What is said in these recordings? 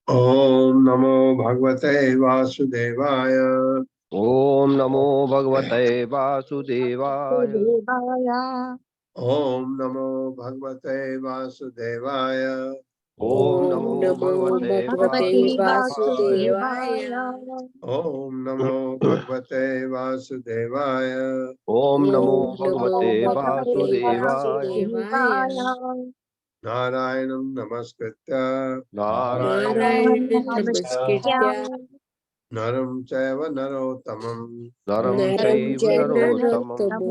ओम नमो भगवते वासुदेवाय। ओम नमो भगवते वासुदेवाय। ओम नमो भगवते वासुदेवाय। ओम नमो भगवते वासुदेवाय। ओम नमो भगवते वासुदेवाय। ओम नमो भगवते वासुदेवाय। नारायणं नमस्कृत्य नारायणं नमस्कृत्य नरं चैव नरोत्तमं नरं चैव नरोत्तमं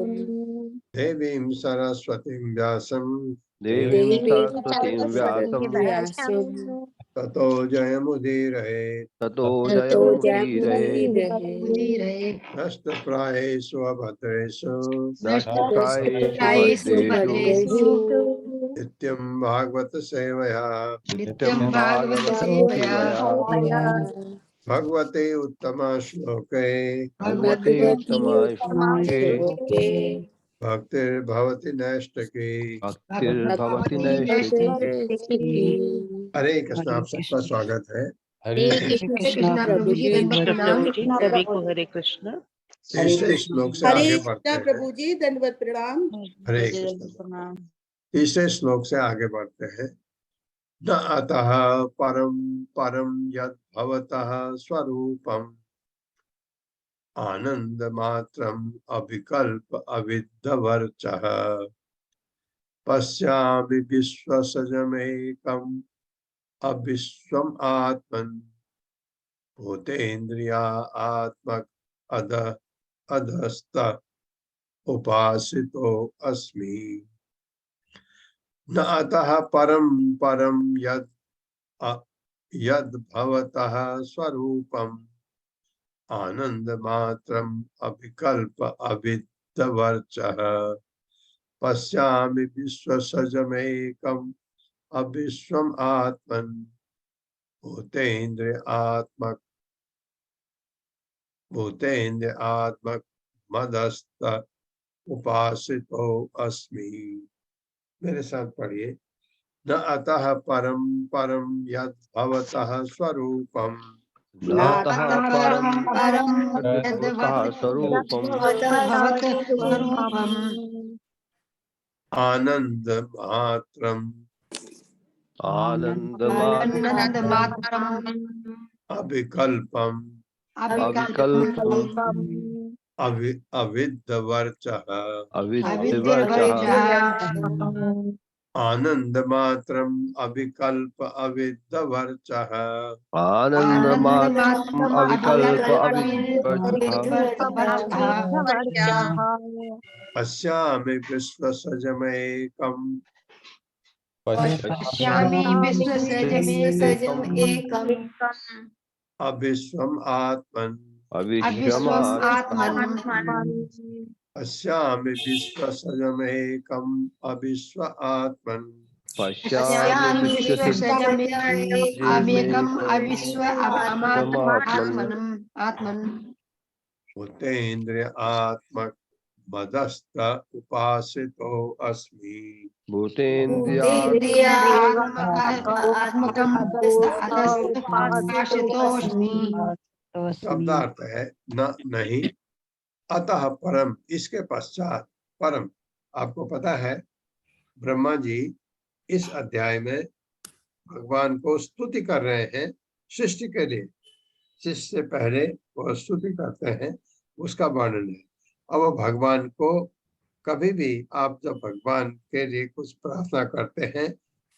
देवीं सरस्वतीं व्यासं देवीं सरस्वतीं व्यासं ततो जयमुदीरये। ततो जयमुदीरये। नष्टप्रायेषु अभद्रेषु नष्टप्रायेषु भद्रेषु नित्यं भागवत सेवया नित्यं भागवत सेवया भगवते उत्तमा श्लोके भगवते उत्तम श्लोके भक्तिर्भवति नैष्ठिकी। भक्तिर्भवति नैष्ठिकी। हरे कृष्ण। आप सबका स्वागत है। हरे कृष्णा प्रभु जी दंडवत प्रणाम। सभी को हरे कृष्ण। तीसरे श्लोक से आगे बढ़ते हैं। प्रभु जी दंडवत प्रणाम। हरे कृष्ण। तीसरे श्लोक से आगे बढ़ते हैं। न अतः परम परम यद भवतः स्वरूपम आनंद मात्रम अविकल्प अविद्धवर्चः पश्यामि विश्वसजमेकम अविश्वम आत्मन भूतेन्द्रिया आत्मक अध अधस्त उपासितो अस्मि। न अतः परम परम यद भवतः स्वरूपम आनंद मात्रम अविकल्प अविद्वर्चः पश्यामि विश्वसजमेकम् अविश्वम आत्मन भूतेन्द्र आत्मक मदस्त उपासितो अस्मि। मेरे साथ पढ़िए। न अतः परम परम यद भवतः स्वरूपम नातः परं यद्भवतः स्वरूपम् आनंद मात्रम आनन्दमात्रम् अविकल्पम अविकल्पम् अविद्वर्चः अविद्वर्चः आनंद मात्रम अविकल्प अविद्वर्चः आनन्दमात्रम् अविकल्प अविद्वर्चः पश्यामि विश्वसजमेकम् पश्यामि विश्वसजम् एकम् अविश्वम आत्मन अविश्वमात्मन् पश्यामि विश्वसजमेकम् अविश्व आत्मन् पश्यामि विश्वसजम् एकम् विश्वसजमेकम् आत्मन् भूतेन्द्रिय आत्मक मदस्त उपासितो अस्मि। शब्दार्थ है न नहीं, अतः परम इसके पश्चात, परम आपको पता है ब्रह्मा जी इस अध्याय में भगवान को स्तुति कर रहे हैं सृष्टि के लिए। सृष्टि से पहले वो स्तुति करते हैं, उसका वर्णन है। अब भगवान को कभी भी आप जब भगवान के लिए कुछ प्रार्थना करते हैं,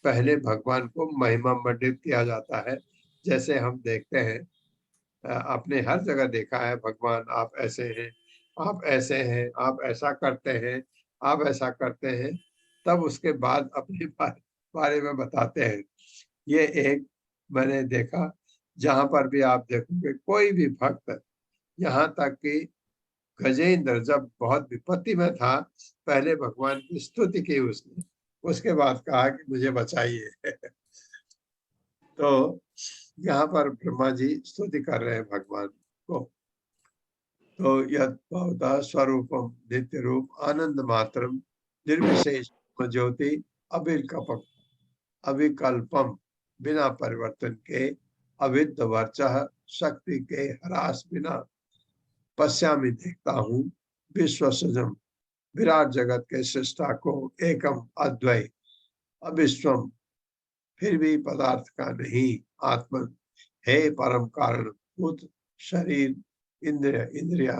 पहले भगवान को महिमा मंडित किया जाता है। जैसे हम देखते हैं, आपने हर जगह देखा है, भगवान आप ऐसे हैं, आप ऐसे हैं, आप ऐसा करते हैं, आप ऐसा करते हैं, तब उसके बाद अपने बारे में बताते हैं। ये एक मैंने देखा, जहां पर भी आप देखोगे कोई भी भक्त, यहाँ तक कि गजेंद्र जब बहुत विपत्ति में था, पहले भगवान की स्तुति की उसने, उसके बाद कहा कि मुझे बचाइए। तो यहाँ पर ब्रह्मा जी स्तुति कर रहे हैं भगवान को। तो यद भवतः स्वरूपम नित्य रूप आनंद मात्रम निर्विशेष ज्योति अविकल्पम बिना परिवर्तन के अविद्वर्चः शक्ति के ह्रास बिना पश्यामि देखता हूँ विश्वसजम विराट जगत के सृष्टा को एकम अद्वय अविश्वम फिर भी पदार्थ का नहीं आत्मन हे परम कारण भूत शरीर इंद्रिया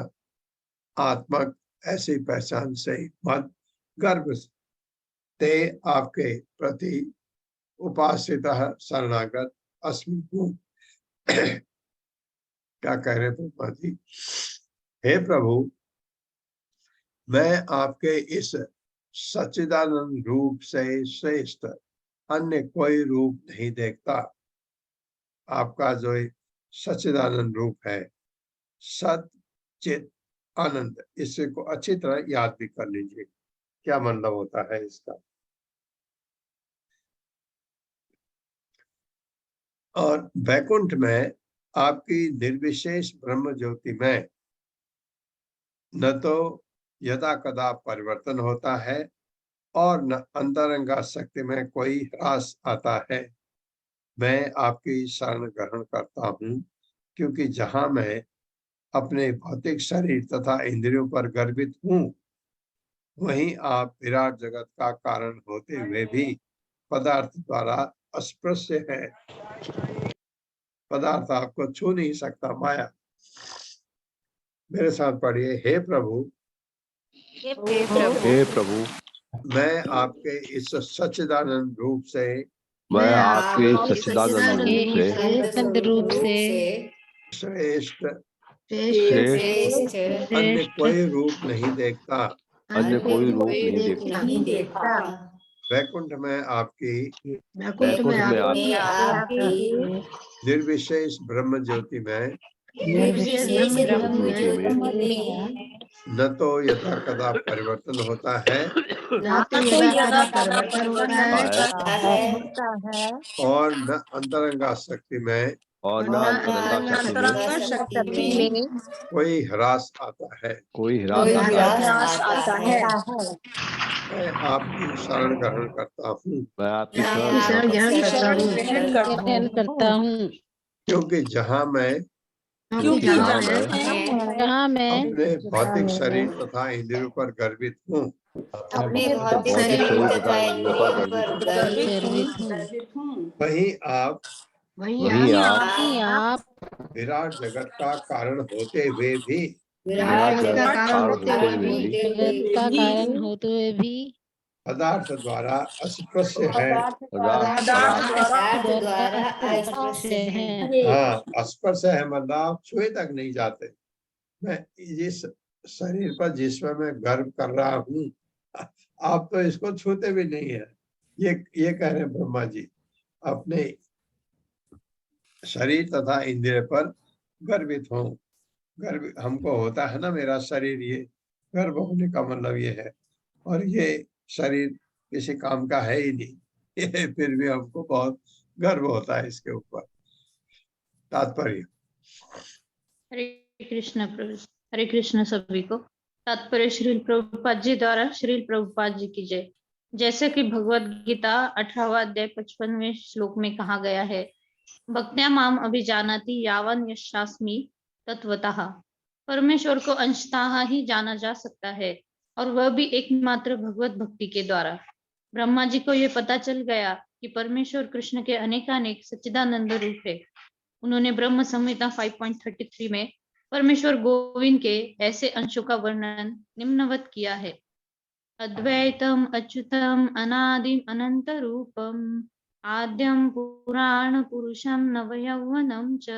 आत्मक ऐसी पहचान से मद गर्भ ते आपके प्रति उपासित शरणागत अस्मि हूँ। क्या कह रहे ब्रह्मा जी? हे प्रभु, मैं आपके इस सच्चिदानंद रूप से श्रेष्ठ अन्य कोई रूप नहीं देखता। आपका जो सच्चिदानंद रूप है, सत चित आनंद, इसे को अच्छी तरह याद भी कर लीजिए, क्या मतलब होता है इसका। और वैकुंठ में आपकी निर्विशेष ब्रह्म ज्योति में न तो यदा कदा परिवर्तन होता है और न अंतरंगा शक्ति में कोई ह्रास आता है। मैं आपकी शरण ग्रहण करता हूँ, क्योंकि जहां मैं अपने भौतिक शरीर तथा इंद्रियों पर गर्वित हूँ, वहीं आप विराट जगत का कारण होते हुए भी पदार्थ द्वारा अस्पृश्य है। पदार्थ आपको छू नहीं सकता, माया। मेरे साथ पढ़िए। हे प्रभु, हे प्रभु, मैं आपके इस सच्चिदानंद रूप से, मैं आपके सच्चिदानंद रूप से श्रेष्ठ श्रेष्ठ अन्य कोई रूप नहीं देखता। अन्य कोई रूप नहीं देखता। वैकुंठ में आपकी वैकुंठ में आपकी निर्विशेष ब्रह्म ज्योति में निर्विशेष ब्रह्म ज्योति में न तो यथा कदा परिवर्तन होता है न तो यदा परिवर्तन होता है और न अंतरंगा शक्ति में और न अंतरंगा शक्ति में कोई ह्रास आता है। कोई ह्रास आता है। मैं आपकी शरण ग्रहण करता हूँ मैं आपकी आपकी शरण ग्रहण करता हूँ क्योंकि जहाँ मैं जहाँ मैं अपने भौतिक शरीर तथा इंद्रियों पर गर्वित हूँ अपने भौतिक शरीर तथा इंद्रियों पर गर्वित हूँ वहीं आप वहीं आप विराट जगत का कारण होते हुए भी विराट जगत का कारण होते हुए भी पदार्थ द्वारा अस्पृश्य है। हाँ, स्पर्श है मतलब आप छुए तक नहीं जाते। मैं इस शरीर पर जिसमें मैं गर्व कर रहा हूँ, आप तो इसको छूते भी नहीं है। ये कह रहे हैं ब्रह्मा जी, अपने शरीर तथा इंद्रिय पर गर्वित हो। गर्व हमको होता है ना, मेरा शरीर, ये गर्व होने का मतलब ये है। और ये शरीर किसी काम का है ही नहीं, ये फिर भी हमको बहुत गर्व होता है इसके ऊपर। तात्पर्य। हरे कृष्ण सभी को। तात्पर्य श्रील प्रभुपाद जी द्वारा श्रील प्रभुपाद जी की जय। जैसे कि भगवत गीता 18वां अध्याय 55वें श्लोक में कहा गया है, भक्त्या माम अभिजानाति यावन यशास्मि तत्वतः। परमेश्वर को अंशतः ही जाना जा सकता है, और वह भी एकमात्र भगवत भक्ति के द्वारा। ब्रह्मा जी को यह पता चल गया कि परमेश्वर कृष्ण के अनेकानेक सच्चिदानंद रूप है। उन्होंने ब्रह्म संहिता 5.33 में परमेश्वर गोविंद के ऐसे अंशों का वर्णन निम्नवत किया है। अद्वैतम अच्युतम अनादिम अनंत रूपम आद्यम पुराण पुरुषम नवयौवनम च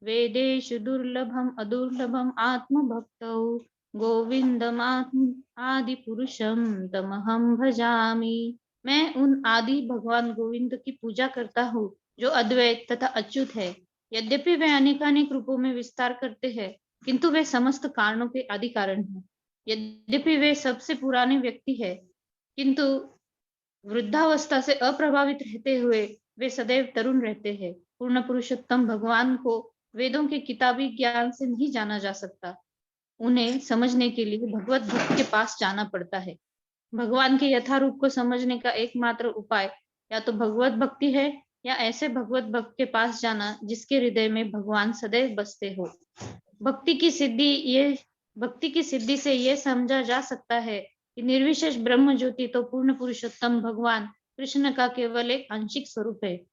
वेदेषु दुर्लभम अदुर्लभम आत्मभक्तौ गोविंदम आदि पुरुषम तमहम भजामि। मैं उन आदि भगवान गोविंद की पूजा करता हूँ जो अद्वैत तथा अच्युत है। यद्यपि वे अनेकानेक रूपों में विस्तार करते हैं, किंतु वे समस्त कारणों के आदि कारण हैं। यद्यपि वे सबसे पुराने व्यक्ति है, किंतु वृद्धावस्था से अप्रभावित रहते हुए वे सदैव तरुण रहते हैं। पूर्ण पुरुषोत्तम भगवान को वेदों के किताबी ज्ञान से नहीं जाना जा सकता। उन्हें समझने के लिए भगवत भक्त के पास जाना पड़ता है। भगवान के यथारूप को समझने का एकमात्र उपाय या तो भगवत भक्ति है, या ऐसे भगवत भक्त के पास जाना जिसके हृदय में भगवान सदैव बसते हो। भक्ति की सिद्धि से यह समझा जा सकता है कि निर्विशेष ब्रह्म ज्योति तो पूर्ण पुरुषोत्तम भगवान कृष्ण का केवल एक आंशिक स्वरूप है,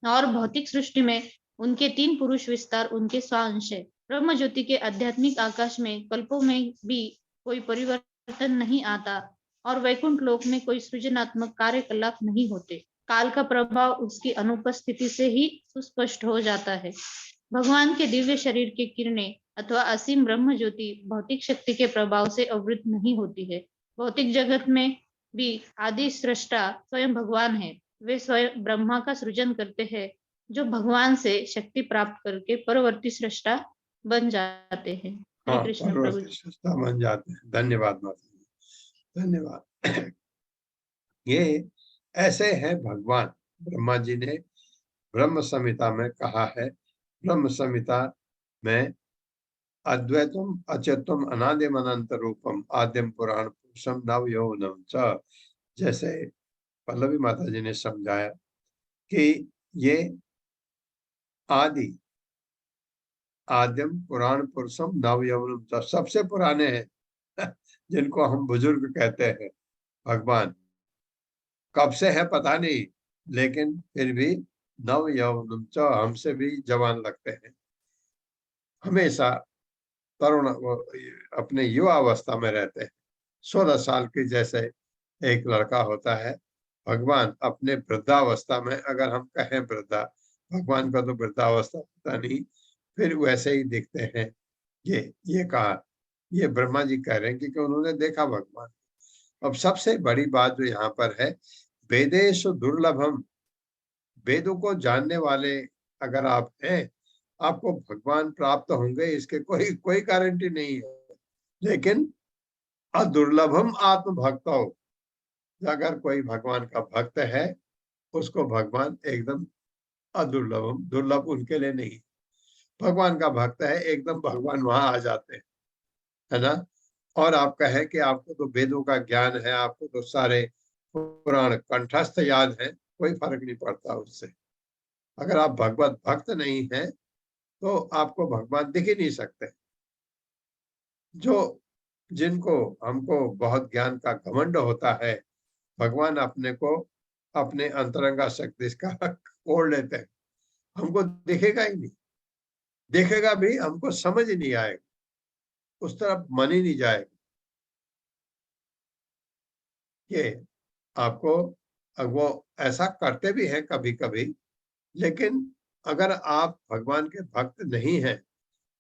और भौतिक सृष्टि में उनके 3 पुरुष विस्तार उनके स्वांश है। ब्रह्म ज्योति के आध्यात्मिक आकाश में कल्पों में भी कोई परिवर्तन नहीं आता, और वैकुंठ लोक में कोई सृजनात्मक कार्यकलाप नहीं होते। काल का प्रभाव उसकी अनुपस्थिति से ही सुस्पष्ट हो जाता है। भगवान के दिव्य शरीर की किरणें अथवा असीम ब्रह्म ज्योति भौतिक शक्ति के प्रभाव से अवरुद्ध नहीं होती है। भौतिक जगत में भी आदि सृष्टा स्वयं भगवान है। वे स्वयं ब्रह्मा का सृजन करते हैं, जो भगवान से शक्ति प्राप्त करके परवर्ती सृष्टा बन जाते हैं। हरे कृष्ण प्रभु जी। सृष्टा बन जाते हैं। धन्यवाद माता जी, धन्यवाद। ये ऐसे हैं भगवान। ब्रह्मा जी ने ब्रह्म संहिता में कहा है, ब्रह्म संहिता में अद्वैतम अच्युतम अनादिम अनंत रूपम आद्यम पुराण पुरुषम नव यौवनम च। जैसे पल्लवी माता जी ने समझाया कि ये आदि आद्यम पुराण पुरुषम नव यौवनम च, सबसे पुराने हैं जिनको हम बुजुर्ग कहते हैं। भगवान कब से है पता नहीं, लेकिन फिर भी नव यौवनम च, हमसे भी जवान लगते हैं। हमेशा तरुण अपने युवा अवस्था में रहते हैं। 16 साल की जैसे एक लड़का होता है, भगवान अपने वृद्धावस्था में, अगर हम कहें वृद्धा, भगवान का तो वृद्धावस्था पता नहीं, फिर वैसे ही दिखते हैं। ये कहा, ये ब्रह्मा जी कह रहे हैं क्योंकि उन्होंने देखा भगवान। अब सबसे बड़ी बात जो यहाँ पर है, वेदेषु दुर्लभम, वेदों को जानने वाले अगर आप हैं, आपको भगवान प्राप्त होंगे, इसके कोई कोई गारंटी नहीं है। लेकिन अदुर्लभम आत्म भक्त हो, अगर कोई भगवान का भक्त है, उसको भगवान एकदम अदुर्लभम, दुर्लभ उनके लिए नहीं, भगवान का भक्त है एकदम भगवान वहां आ जाते हैं, है ना। और आपका है कि आपको तो वेदों का ज्ञान है, आपको तो सारे पुराण कंठस्थ याद है, कोई फर्क नहीं पड़ता उससे। अगर आप भगवत भक्त नहीं हैं, तो आपको भगवान दिख ही नहीं सकते। जो जिनको हमको बहुत ज्ञान का घमंड होता है, भगवान अपने को अपने अंतरंगा शक्ति का ओढ़ लेते हैं, हमको दिखेगा ही नहीं, देखेगा भी हमको समझ ही नहीं आएगा, उस तरफ मन ही नहीं जाएगा। ये आपको वो ऐसा करते भी हैं कभी कभी, लेकिन अगर आप भगवान के भक्त नहीं हैं,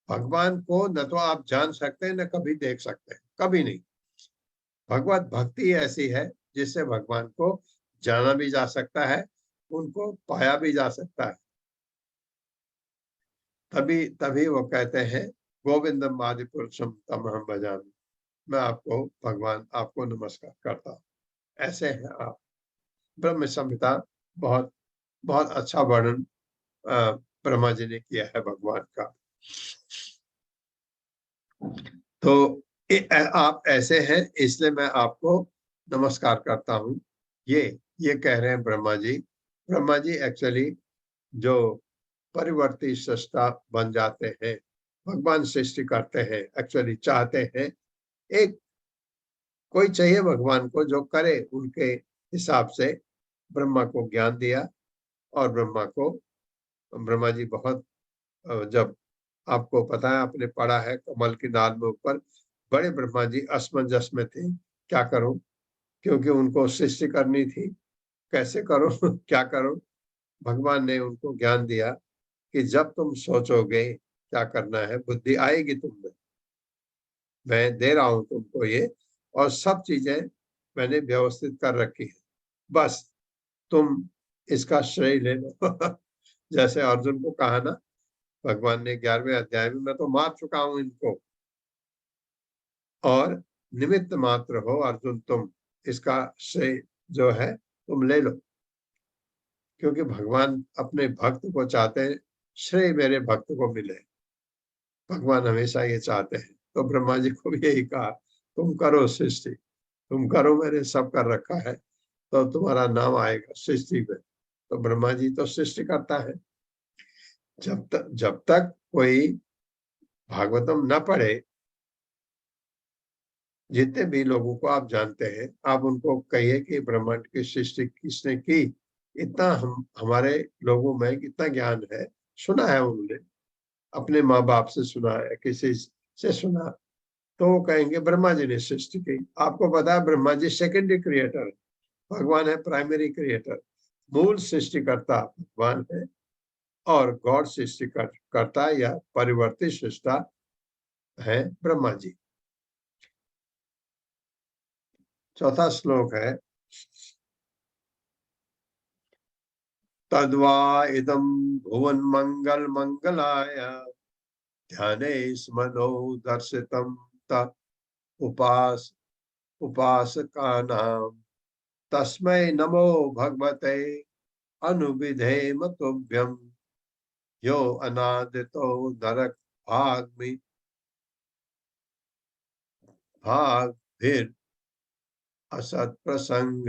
भगवान को न तो आप जान सकते हैं न कभी देख सकते हैं, कभी नहीं। भगवत भक्ति ऐसी है जिससे भगवान को जाना भी जा सकता है, उनको पाया भी जा सकता है। तभी तभी वो कहते हैं, गोविंदम आदि पुरुषम तमहम भजामि, मैं आपको भगवान, आपको नमस्कार करता हूँ। ऐसे हैं आप। ब्रह्म संहिता बहुत बहुत अच्छा वर्णन ब्रह्मा जी ने किया है भगवान का। तो आप ऐसे हैं, इसलिए मैं आपको नमस्कार करता हूँ। ये कह रहे हैं ब्रह्मा जी। ब्रह्मा जी एक्चुअली जो परिवर्ती सृष्टा बन जाते हैं, भगवान सृष्टि करते हैं, एक्चुअली चाहते हैं एक कोई चाहिए भगवान को जो करे उनके हिसाब से। ब्रह्मा को ज्ञान दिया, और ब्रह्मा जी बहुत जब आपको पता है, आपने पढ़ा है कमल की नाल में ऊपर, बड़े ब्रह्मा जी असमंजस में थे, क्या करूं, क्योंकि उनको सृष्टि करनी थी, कैसे करो क्या करो। भगवान ने उनको ज्ञान दिया कि जब तुम सोचोगे क्या करना है, बुद्धि आएगी तुम में, मैं दे रहा हूं तुमको ये, और सब चीजें मैंने व्यवस्थित कर रखी है, बस तुम इसका श्रेय ले लो जैसे अर्जुन को कहा ना भगवान ने 11वें अध्याय में, मैं तो मार चुका हूं इनको, और निमित्त मात्र हो अर्जुन तुम, इसका श्रेय जो है तुम ले लो। क्योंकि भगवान अपने भक्त को चाहते हैं श्रेय मेरे भक्त को मिले, भगवान हमेशा ये चाहते हैं। तो ब्रह्मा जी को भी यही कहा, तुम करो सृष्टि, तुम करो, मैंने सब कर रखा है, तो तुम्हारा नाम आएगा सृष्टि में। तो ब्रह्मा जी तो सृष्टि करता है। जब तक कोई भागवतम न पढ़े, जितने भी लोगों को आप जानते हैं, आप उनको कहिए कि ब्रह्मांड की सृष्टि किसने की, इतना हमारे लोगों में इतना ज्ञान है, सुना है उन्होंने, अपने माँ बाप से सुना है, किसी से सुना, तो वो कहेंगे ब्रह्मा जी ने सृष्टि की। आपको पता है ब्रह्मा जी सेकेंडरी क्रिएटर, भगवान है प्राइमरी क्रिएटर। मूल सृष्टिकर्ता भगवान है, और गॉड सृष्टि करता या परिवर्तित सृष्टा है ब्रह्मा जी। चौथा श्लोक है, तद्वा इदं भुवन मंगल मंगलाय ध्याने स्मनो दर्शितं त उपासकानां तस्मै नमो भगवते अनुविधेम तुभ्यं यो अनादितो नरक भाग फिर असत प्रसंग,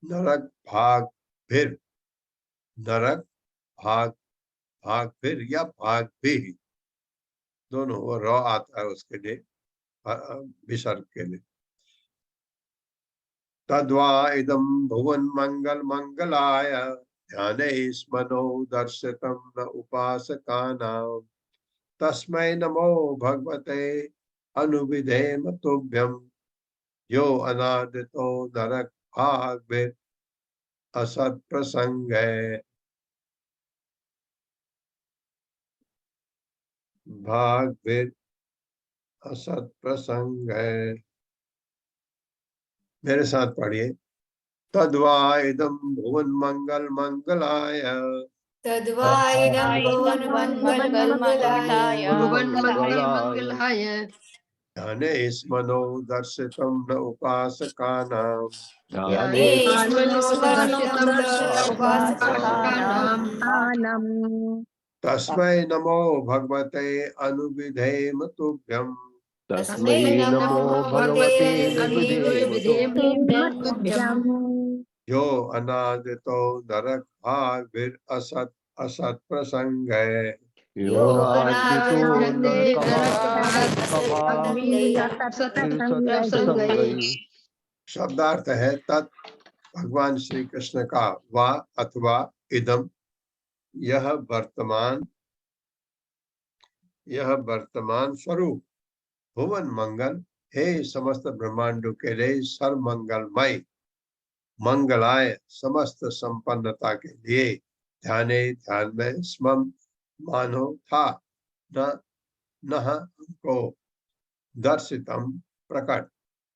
नरक भाग फिर, नरक भाग, भाग फिर या भाग भी, दोनों वो रॉ आता है उसके लिए, विसर्ग के लिए। तद्वा इदं भुवन मंगल मंगलाय ध्याने स्मनो दर्शितं न उपासकानां तस्मै नमो भगवते अनुविधेम तुभ्यं यो अनादितो नरक भाग असत प्रसंग, भाग असत प्रसंग। मेरे साथ पढ़िए। तद्वा इदं भुवन मंगल मंगलाय तद्वाइदं भुवन मंगल मंगलाय ध्याने स्मनो दर्शितं न उपासकानां ध्याने स्मनो दर्शितं उपासकानां तस्मै नमो भगवते अनुविधेम तुभ्यम् तस्मै नमो भगवते अनुविधेम यो अनादितो नरक भाग असत असत प्रसंगे यो शब्दार्थ है तत् भगवान श्री कृष्ण का वा अथवा इदम यह वर्तमान स्वरूप भुवन मंगल हे समस्त ब्रह्मांडों के लिए सर्वमंगलमय मंगलाय समस्त संपन्नता के लिए ध्यान में स्मम मानो था न हमको दर्शितम प्रकट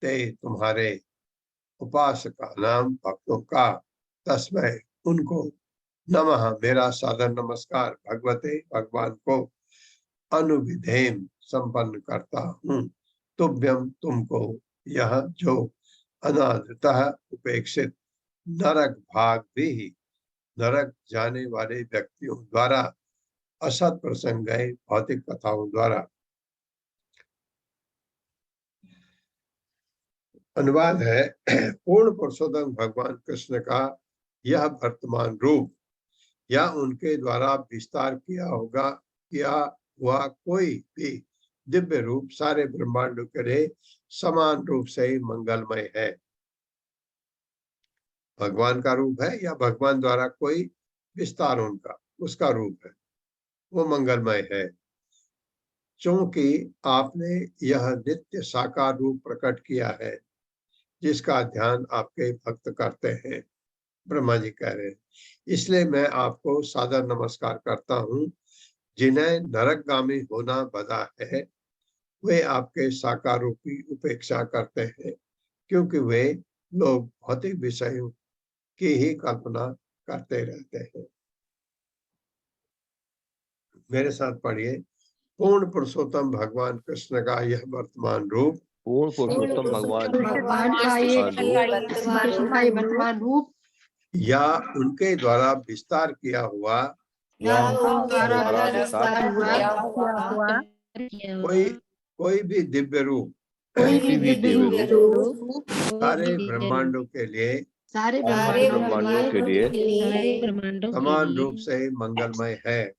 ते तुम्हारे उपासका नाम भक्तों का तस्मै उनको नमः मेरा सादर नमस्कार भगवते भगवान को अनुविधेम संपन्न करता हूँ तुभ्यम तुमको यह जो अनादतः उपेक्षित नरक भाग भी नरक जाने वाले व्यक्तियों द्वारा असत प्रसंग गए भौतिक कथाओं द्वारा। अनुवाद है पूर्ण पुरुषोत्तम भगवान कृष्ण का यह वर्तमान रूप या उनके द्वारा विस्तार किया हुआ कोई भी दिव्य रूप सारे ब्रह्मांड के लिए समान रूप से ही मंगलमय है। भगवान का रूप है या भगवान द्वारा कोई विस्तार उसका रूप है, वो मंगलमय है। क्योंकि आपने यह नित्य साकार रूप प्रकट किया है जिसका ध्यान आपके भक्त करते हैं, ब्रह्मा जी कह रहे हैं, इसलिए मैं आपको सादर नमस्कार करता हूँ। जिन्हें नरकगामी होना बधा है वे आपके साकार रूप की उपेक्षा करते हैं क्योंकि वे लोग भौतिक विषयों की ही कल्पना करते रहते हैं। मेरे साथ पढ़िए। पूर्ण पुरुषोत्तम भगवान कृष्ण का यह वर्तमान रूप पूर्ण पुरुषोत्तम भगवान वर्तमान रूप या उनके द्वारा विस्तार किया हुआ कोई भी दिव्य रूप सारे ब्रह्मांडों के लिए समान रूप से मंगलमय है।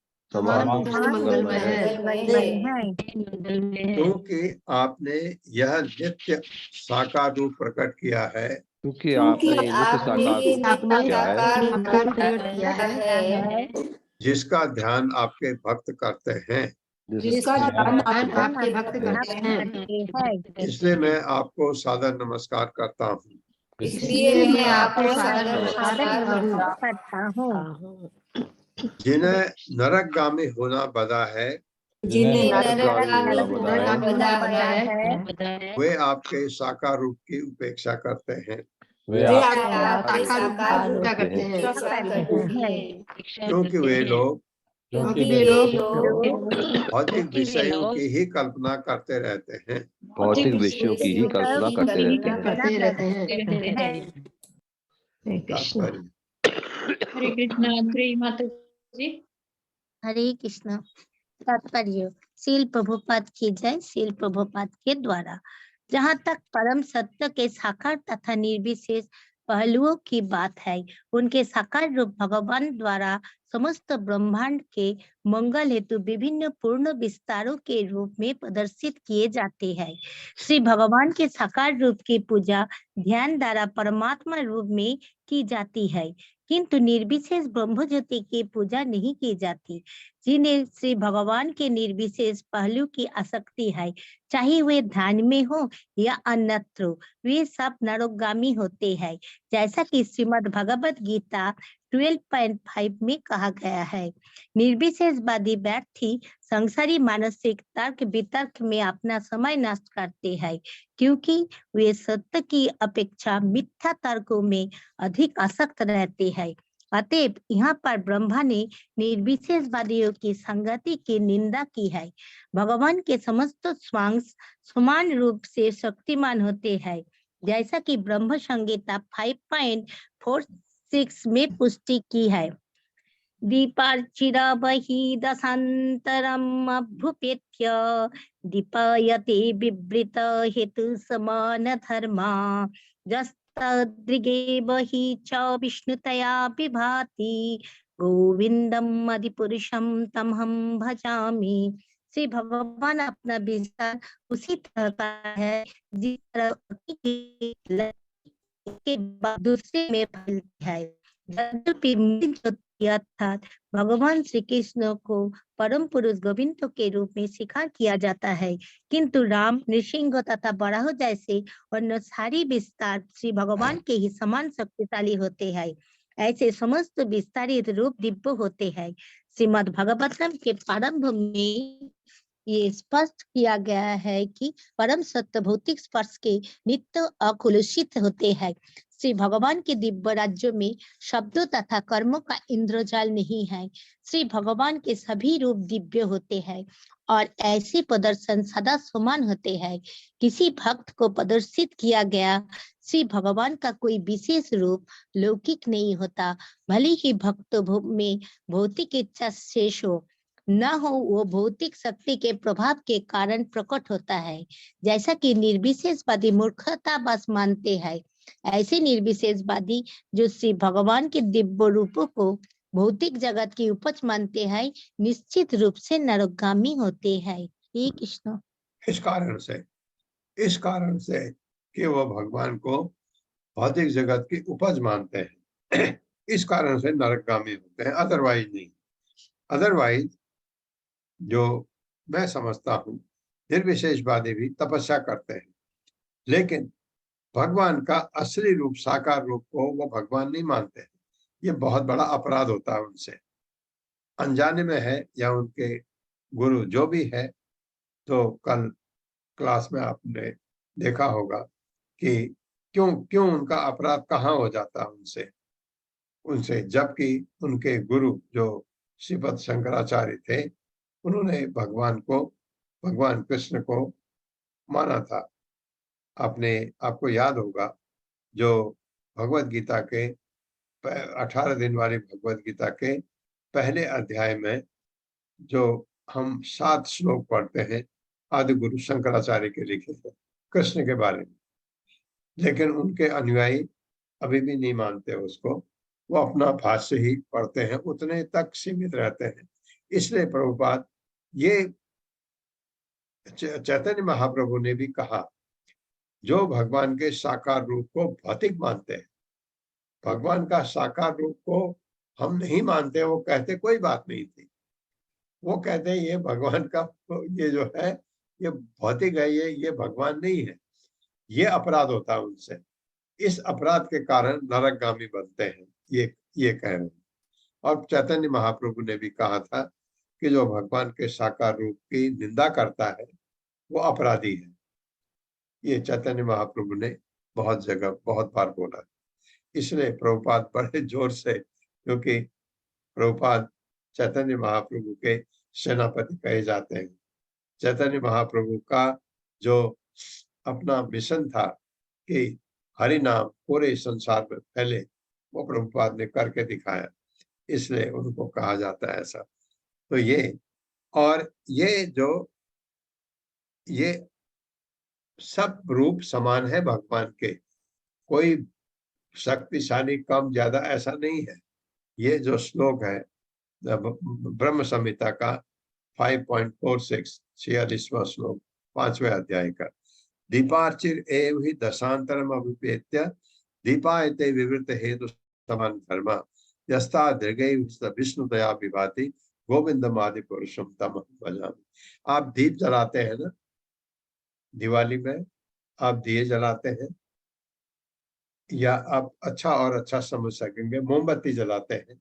क्योंकि आपने यह नित्य साकार रूप प्रकट किया है क्योंकि आपने नित्य साकार किया है जिसका ध्यान आपके भक्त करते हैं, इसलिए मैं आपको सादर नमस्कार करता हूँ। जिन्हें नरकगामी होना बधा है वे आपके साकार रूप की उपेक्षा करते हैं क्योंकि वे लोग भौतिक विषयों की ही कल्पना करते रहते हैं। भौतिक विषयों की ही कल्पना करते रहते हैं। हरे कृष्ण माता जी। हरे कृष्ण। तात्पर्य। श्रील प्रभुपाद की जय। श्रील प्रभुपाद के द्वारा जहाँ तक परम सत्य के साकार तथा निर्विशेष पहलुओं की बात है, उनके साकार रूप भगवान द्वारा समस्त ब्रह्मांड के मंगल हेतु विभिन्न पूर्ण विस्तारों के रूप में प्रदर्शित किए जाते हैं। श्री भगवान के साकार रूप की पूजा ध्यान द्वारा परमात्मा रूप में की जाती है, किंतु निर्विशेष ब्रह्म ज्योति की पूजा नहीं की जाती। जिन्हें श्री भगवान के निर्विशेष पहलू की आसक्ति है, चाहे वे ध्यान में हो या अन्यत्र, वे सब नरोगामी होते हैं, जैसा कि श्रीमद् भगवद गीता 12.5 में कहा गया है। निर्विशेषवादी व्यक्ति संसारी मानसिक तर्क वितर्क में अपना समय नष्ट करते हैं, क्योंकि वे सत्य की अपेक्षा मिथ्या तर्कों में अधिक आसक्त रहते हैं। अतएव यहाँ पर ब्रह्मा ने निर्विशेषवादियों की संगति की निंदा की है। भगवान के समस्त स्वांश समान रूप से शक्तिमान होते हैं, जैसा कि ब्रह्म संहिता 5.46 में पुष्टि की है। दीपार्चिरा बहि दशांतरम अभ्युपेत्य दीपयते विवृत हेतु समान धर्मा जस्तदृगे बहि च विष्णुतया विभाति गोविंदम अधिपुरुषम तमहम भजामि। श्री भगवान अपना विस्तार उसी तरह का है जिस तरह के बाद दूसरे में फैलती है। अर्थात भगवान श्री कृष्ण को परम पुरुष गोविंद के रूप में स्वीकार किया जाता है, किंतु राम, नृसिंह तथा बराह जैसे अन्य सारी विस्तार श्री भगवान के ही समान शक्तिशाली होते हैं। ऐसे समस्त विस्तारित रूप दिव्य होते हैं। श्रीमद् भगवतम के प्रारंभ में ये स्पष्ट किया गया है कि परम सत्य भौतिक स्पर्श के नित्य अकुलुषित होते हैं। श्री भगवान के दिव्य राज्य में शब्दों तथा कर्मों का इंद्रजाल नहीं है। श्री भगवान के सभी रूप दिव्य होते हैं और ऐसे प्रदर्शन सदा समान होते हैं। किसी भक्त को प्रदर्शित किया गया श्री भगवान का कोई विशेष रूप लौकिक नहीं होता, भले ही भक्त में भौतिक इच्छा शेष हो न हो, वो भौतिक शक्ति के प्रभाव के कारण प्रकट होता है। जैसा कि निर्विशेषवादी मूर्खता बस मानते हैं, ऐसे निर्विशेषवादी जो श्री भगवान के दिव्य रूपों को भौतिक जगत की उपज मानते हैं, निश्चित रूप से नरगामी होते हैं। ये कृष्ण इस कारण से कि वो भगवान को भौतिक जगत की उपज मानते हैं, इस कारण से नरकगामी होते हैं, अदरवाइज नहीं। अदरवाइज जो मैं समझता हूँ, निर्विशेषवादी भी तपस्या करते हैं, लेकिन भगवान का असली रूप, साकार रूप को वो भगवान नहीं मानते हैं। ये बहुत बड़ा अपराध होता है उनसे, अनजाने में है या उनके गुरु जो भी है। तो कल क्लास में आपने देखा होगा कि क्यों उनका अपराध कहाँ हो जाता है उनसे, जबकि उनके गुरु जो श्रीपद शंकराचार्य थे, उन्होंने भगवान कृष्ण को माना था। आपको याद होगा, जो भगवत गीता के 18 दिन वाली भगवत गीता के पहले अध्याय में जो हम 7 श्लोक पढ़ते हैं, आदि गुरु शंकराचार्य के लिखे थे कृष्ण के बारे में, लेकिन उनके अनुयायी अभी भी नहीं मानते उसको। वो अपना भाष्य ही पढ़ते हैं, उतने तक सीमित रहते हैं। इसलिए प्रभुपाद, ये चैतन्य महाप्रभु ने भी कहा, जो भगवान के साकार रूप को भौतिक मानते हैं, भगवान का साकार रूप को हम नहीं मानते, वो कहते कोई बात नहीं थी। वो कहते हैं ये भगवान का, ये जो है ये भौतिक है, ये भगवान नहीं है। ये अपराध होता है उनसे। इस अपराध के कारण नरकगामी बनते हैं, ये कह रहे हैं। और चैतन्य महाप्रभु ने भी कहा था कि जो भगवान के साकार रूप की निंदा करता है वो अपराधी है। ये चैतन्य महाप्रभु ने बहुत जगह बहुत बार बोला। इसलिए प्रभुपाद बड़े जोर से, क्योंकि प्रभुपाद चैतन्य महाप्रभु के सेनापति कहे जाते हैं। चैतन्य महाप्रभु का जो अपना मिशन था कि हरि नाम पूरे संसार में फैले, वो प्रभुपाद ने करके दिखाया, इसलिए उनको कहा जाता है ऐसा। तो ये सब रूप समान है भगवान के, कोई शक्तिशाली कम ज्यादा ऐसा नहीं है। ये जो श्लोक है ब्रह्म संहिता का 5.46 46वां श्लोक 5वें अध्याय का, दीपार्चिर एव ही दशांतरम अभिपेत्य दीपायते विवृत हेतु समान धर्मा यस्ता दीर्घ विष्णु दया विभाति गोविंदम आदि पुरुषम तम भजामि। आप दीप जलाते हैं ना, दिवाली में आप दिए जलाते हैं, या आप अच्छा और अच्छा समझ सकेंगे मोमबत्ती जलाते हैं।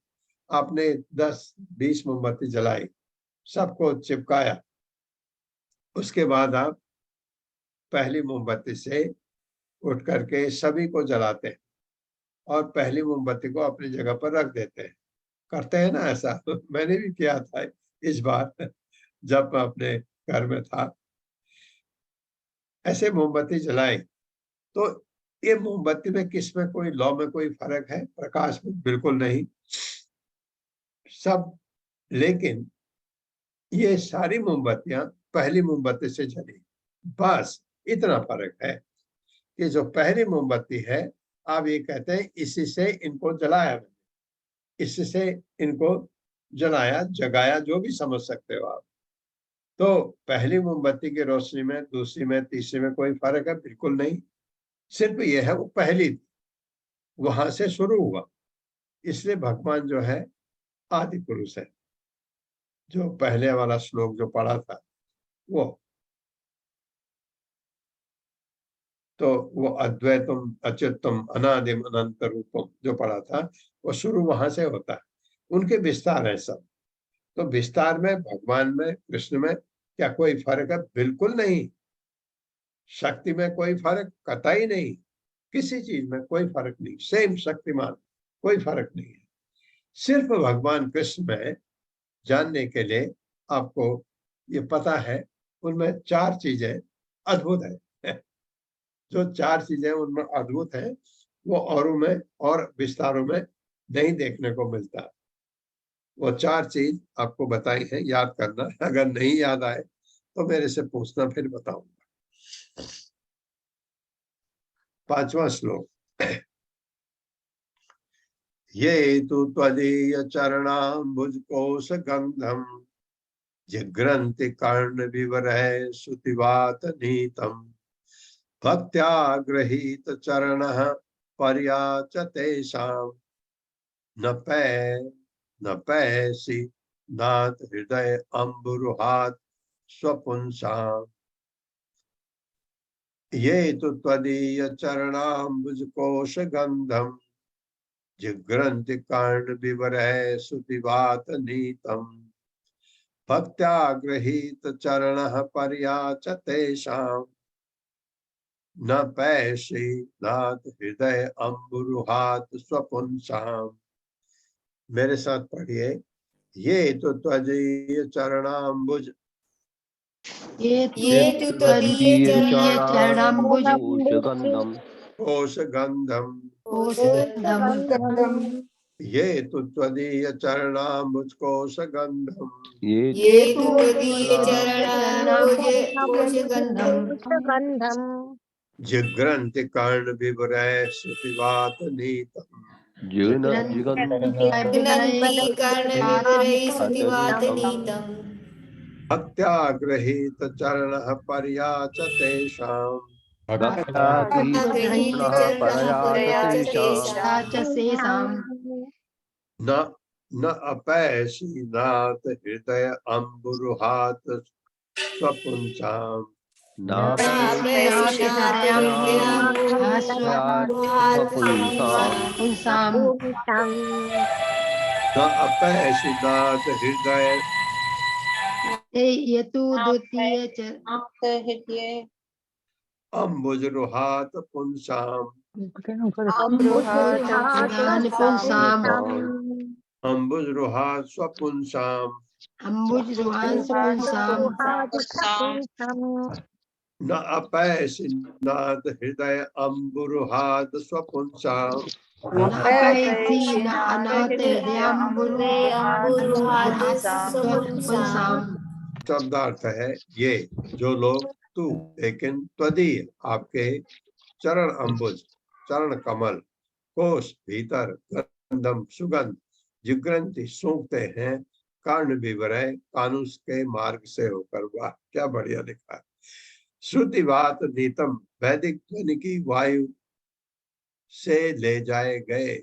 आपने 10-20 मोमबत्ती जलाई, सबको चिपकाया, उसके बाद आप पहली मोमबत्ती से उठ करके सभी को जलाते हैं और पहली मोमबत्ती को अपनी जगह पर रख देते हैं। करते हैं ना ऐसा? मैंने भी किया था इस बार जब मैं अपने घर में था, ऐसे मोमबत्ती जलाई। तो ये मोमबत्ती में किसमें कोई लौ में कोई फर्क है? प्रकाश में बिल्कुल नहीं सब। लेकिन ये सारी मोमबत्तियां पहली मोमबत्ती से जली, बस इतना फर्क है कि जो पहली मोमबत्ती है, आप ये कहते हैं इसी से इनको जलाया, इससे इनको जलाया, जगाया, जो भी समझ सकते हो आप। तो पहली मोमबत्ती की रोशनी में, दूसरी में, तीसरी में कोई फर्क है? बिल्कुल नहीं। सिर्फ ये है वो पहली थी, वहां से शुरू हुआ, इसलिए भगवान जो है आदि पुरुष है। जो पहले वाला श्लोक जो पढ़ा था वो, तो वो अद्वैतम अच्युतम अनादिम अनंत रूपम जो पढ़ा था, वो शुरू वहां से होता है। उनके विस्तार है सब। तो विस्तार में, भगवान में, कृष्ण में क्या कोई फर्क है? बिल्कुल नहीं। शक्ति में कोई फर्क कतई नहीं, किसी चीज में कोई फर्क नहीं, सेम शक्तिमान, कोई फर्क नहीं है। सिर्फ भगवान कृष्ण में जानने के लिए आपको ये पता है, उनमें 4 चीजें अद्भुत है। जो 4 चीजें उनमें अद्भुत है, वो औरों में और विस्तारों में नहीं देखने को मिलता। वो 4 चीज आपको बताई है, याद करना। अगर नहीं याद आए तो मेरे से पूछना, फिर बताऊंगा। 5वां श्लोक। ये तु त्वदीय चरणाम्बुज कोश गंधम जिघ्रन्ति कर्ण विवरः श्रुतिवात नीतम भक्त्या गृहीत चरणः पर्याचतेषां न पैसि नाथ हृदय अम्बुरुहात् स्वपुंसाम्। ये तु त्वदीय चरणाम्बुज कोश गंधम जिघ्रन्ति कर्ण विवरः श्रुतिवात नीतम भक्त्या गृहीत चरणः पर्याचतेषां न पैसि नाथ हृदय अम्बुरुहात् स्वपुंसाम्। मेरे साथ पढ़िए। ये तो त्वदीय चरणाम्बुज, ये तु त्वदीय चरणाम्बुज कोशगन्धम कोश गंधम। कोशगन्धम ये तु त्वदीय चरणाम्बुज कोश गंधम ये तु त्वदीय चरणाम्बुज कोशगन्धम गंधम जिघ्रन्ति कर्ण विवरः श्रुतिवात नीतम जिघ्रन्ति कर्णविवरैः श्रुतिवात नीतम् भक्त्या गृहीत चरणः पर्याचतेषां भक्त्या गृहीत परयाचतेषाम् न अपैसि नाथ हृदय अम्बुरुहात् स्वपुंसाम् न अपैसि नाथ हृदय ये तु द्वितीय अम्बुजरुहात् पुंसाम् अम्बुजरुहात् स्वपुंसाम् न अपैसि नाथ हृदय अम्बुरुहात् स्वपुंसाम्। शब्दार्थ है ये जो लोग तू, लेकिन त्वदीय आपके चरण अम्बुज, चरण कमल, कोश भीतर, गंधम सुगंध, जिग्रंथि सूंघते हैं, कर्ण विवरय कानूस के मार्ग से होकर। वाह क्या बढ़िया लिखा है। श्रुतिवात नीतम वैदिक ध्वनि की वायु से ले जाए गए,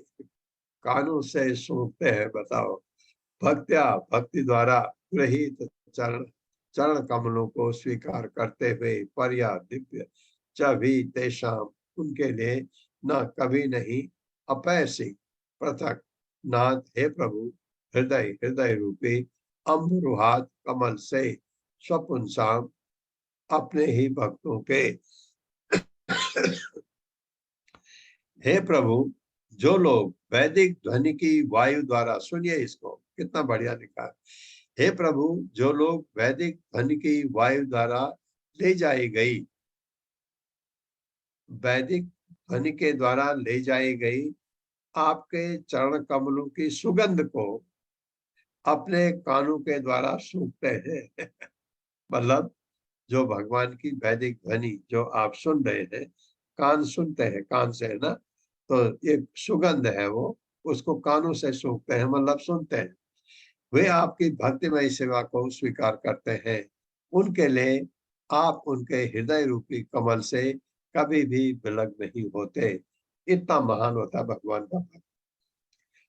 कानों से सूंघते हैं। बताओ भक्ति द्वारा गृहीत चरण कमलों को स्वीकार करते हुए पर्या दिव्य च भी तेषाम, उनके लिए न कभी नहीं अपैसी पृथक नाथ। हे प्रभु, हृदय रूपी अम्बुरुहात कमल से स्वपुंसाम अपने ही भक्तों के हे प्रभु, जो लोग वैदिक ध्वनि की वायु द्वारा, सुनिए इसको कितना बढ़िया लिखा है, हे प्रभु, जो लोग वैदिक ध्वनि की वायु द्वारा ले जाई गई, वैदिक ध्वनि के द्वारा ले जाई गई आपके चरण कमलों की सुगंध को अपने कानों के द्वारा सूंघते हैं। मतलब जो भगवान की वैदिक ध्वनि जो आप सुन रहे हैं, कान सुनते हैं, कान से, है ना, तो ये सुगंध है, वो उसको कानों से सूंघते हैं, मतलब सुनते हैं। वे आपकी भक्तिमय सेवा को स्वीकार करते हैं, उनके लिए आप उनके हृदय रूपी कमल से कभी भी विलग नहीं होते। इतना महान होता है भगवान का भक्त,